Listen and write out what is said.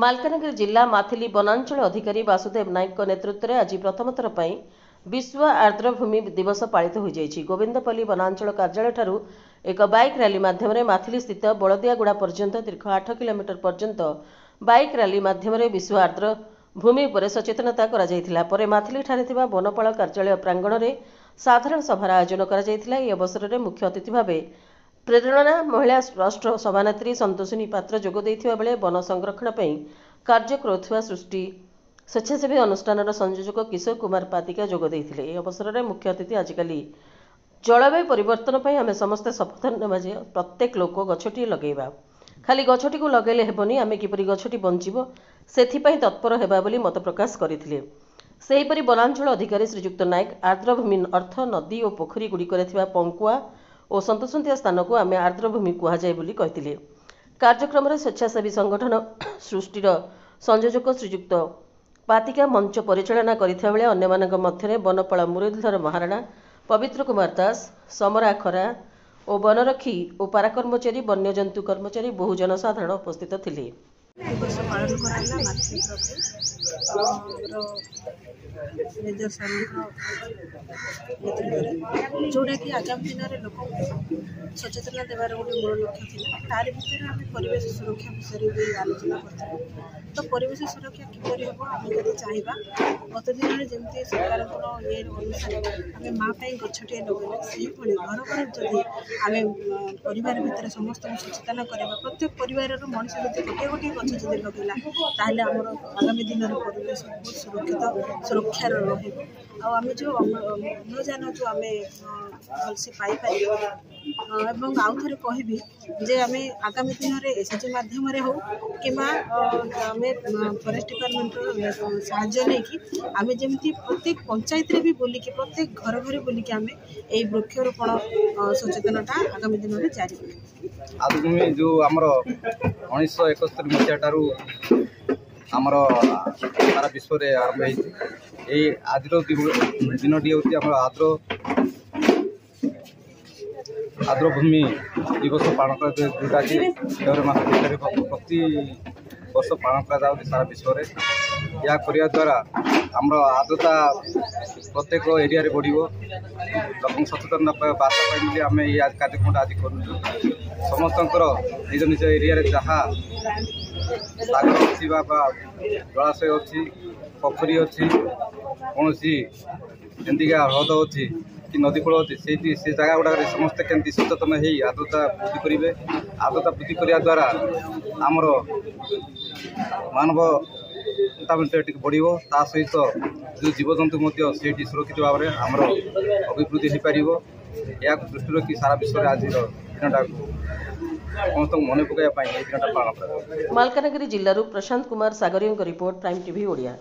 मालकानगिरी जिला माथिली वनांचल अधिकारी वासुदेव नायक नेतृत्व में आज प्रथम थर पर विश्व आर्द्रभूमि दिवस पालित हो जाएगी। गोविंदपल्ली वनांचल कार्यालय ठारू एक बाइक रैली माध्यम माथिली स्थित बलदियागुड़ा पर्यंत दीर्घ 8 किलोमीटर पर्यंत बाइक रैली माध्यम विश्व आर्द्र भूमि पर सचेतनता कर माथिली ठारे थिबा वनपाल कार्यालय प्रांगण में साधारण सभार आयोजन कर अवसर में मुख्य अतिथि भाव प्रेरणा महिला ट्रस्ट सभानेत्री संतोषिनी पात्र जोग देथिबा बेले वन संरक्षण पर कार्य करुवा सृष्टि स्वेच्छासेवी अनुष्ठान संयोजक किशोर कुमार पातिका जोग देथिले। अवसर में मुख्य अतिथि आजिकल जलवायु परिवर्तन पर आम समस्ते शपथ नेबा जे प्रत्येक लोक गछटी लगेबा, खाली गछटी को लगेले हेबनी, आमे किपरि गछटी बंचिबो सेथिपई तत्पर हेबा बोली मत प्रकाश करथिले। सेहीपरि वनांचल अधिकारी श्रीजुक्त नायक आर्द्रभूमि अर्थ नदी और पोखरी गुड़िकरे थिबा पंकुआ और सन्तोषंतिया स्थान को आम आर्द्रभूमि कहुए बोली कहथिले। कार्यक्रम में स्वेच्छासेवी संगठन सृष्टिर संयोजक श्रीजुक्त पातिका मंच परिचालना करथिबा बेले अन्यमानक मध्यरे वनपाल मुरलीधर महाराणा, पवित्र कुमार दास, समरा खरा और वनरक्षी और पारा कर्मचारी वन्यजंतु कर्मचारी बहु जनसाधारण उपस्थित थिले। जोटा कि आगामी दिन में लोक सचेतना देवार गोटे मूल लक्ष्य थी। तार भर आम परिवेश सुरक्षा विषय भी आलोचना कर तो परिवेश सुरक्षा किपर हम आम जब चाहिए गत दिन में जमी सरकार ये अनुसार आम माँ गछटे लगे से घर घर जदि आम परिवार भितर समस्त सचेतन करवा प्रत्येक परिवार मनीष जब गोटे गोटे गछ जब लगेगा ताहले आमर आगामी दिन में परिवेश बहुत सुरक्षित सुरक्षार रम जो अम्लजान जो आम भलसे पाई आउ थे कहबी जे आम आगामी दिन में एसएचजी मध्यम हो कि आम फॉरेस्ट डिपार्टमेंट साहाय्य नहीं आम जमी प्रत्येक पंचायत भी बोलिकी प्रत्येक घर घर बोलिकी आम यही वृक्षरोपण सचेतनता आगामी दिन में जारी आदमी जो आमर 1971 मसीहा ठारू आमर सारा विश्व में आरंभ होती आज दिनटी हूँ आर्द्रभूमि दिवस पालन कर जोटा कि फेब्रुआरी मास भितर प्रति वर्ष पालन कर सारा विश्व में या करने द्वारा आमर आर्द्रता प्रत्येक एरिया बढ़ लोक सचेतन बार्ता आम ये कार्यक्रम आज कर समस्त निज निज एरिया जहाँ सागर अच्छी जलाशय अच्छी पोखरी अच्छी कौन जमीका हृद अच्छी कि नदी कूल अच्छी से जगह गुड़ाक समस्ते केमती सचेतन हो आर्द्रता वृद्धि करेंगे। आर्द्रता वृद्धि करने द्वारा आमर मानव बढ़ ता सहित जो जीवजंतु से सुरक्षित भाव में आमर अभिवृद्धि हो पार या दृष्टि रखी सारा विश्व में आज दिनटा समस्त मन पकाइवाई दिनटा पालन कर। मालकानगिरी जिल्लारू प्रशांत कुमार सागरियों रिपोर्ट, प्राइम टीवी ओडिया।